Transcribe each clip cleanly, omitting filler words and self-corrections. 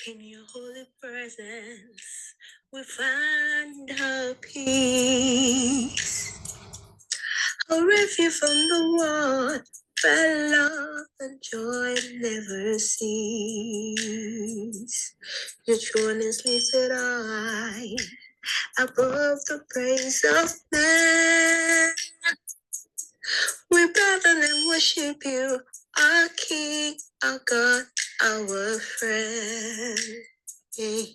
In your holy presence, we find our peace. A refuge from the world, where love and joy never cease. Your throne is lifted high, above the praise of man. We bow down and worship you, our King, our God, our friend. In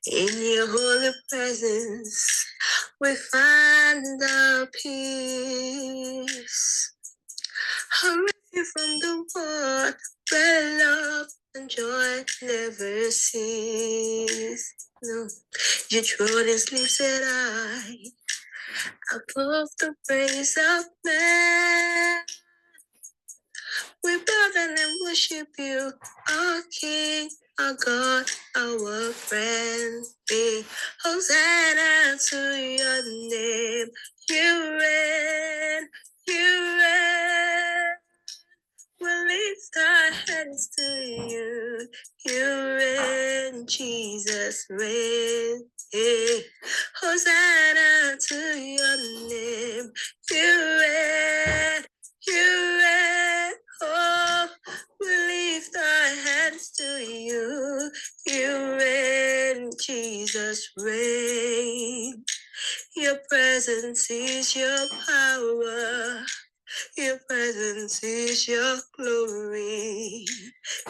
your holy presence, we find our peace. Hurry from the world where love and joy never cease. No, your throne is lifted high, above the praise of man. We bow down and worship you, our King, our God, our friend. Be Hosanna to your name. You reign, you reign. We lift our hands to you. You reign, Jesus reign. Hey. Hosanna to your name. You reign, you reign. Oh, we lift our hands to you. You reign, Jesus reign. Your presence is your power. Your presence is your glory.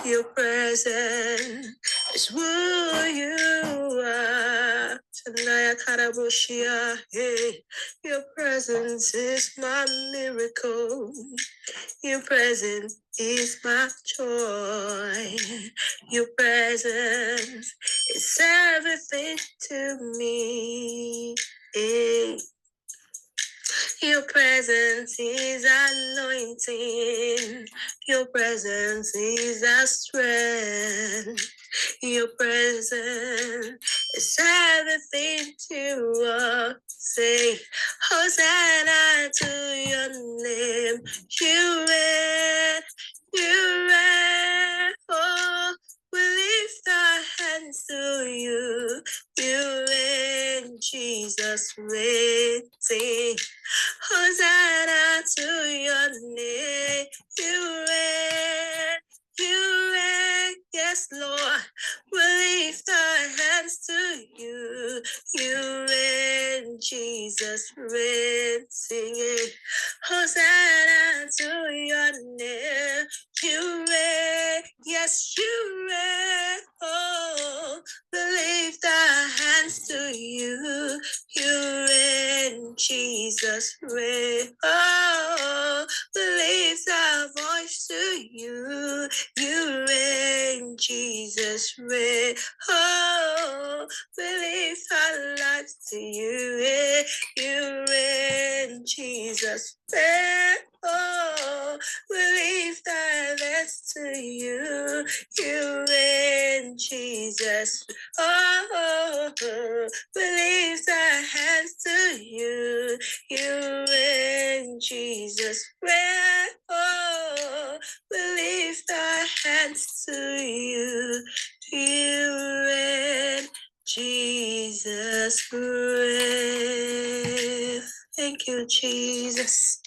Your presence is who you are. Tanaya Karabushia, hey. Your presence is my miracle. Your presence is my joy. Your presence is everything to me. Hey. Your presence is anointing. Your presence is a strength. Your presence is everything to us. Say, Hosanna to your name. You reign, you reign. Oh, we lift our hands to you. You reign, Jesus reign. Say, Hosanna to your name. You reign, you reign. Yes, Lord. We lift our hands to you. You reign, Jesus reign. Sing it. Hosanna to your name. You reign. Yes, you reign. Oh, we lift our hands to you. You reign, Jesus reign. Oh, we lift our voice to you. You reign, Jesus reign. Oh, we lift our lives to you. You reign, Jesus reign. Oh, we lift our hands to you. You reign, Jesus. Oh, we lift our hands to you. You reign, Jesus reign. Oh, we lift our hands to you. You reign, Jesus reign. Thank you, Jesus.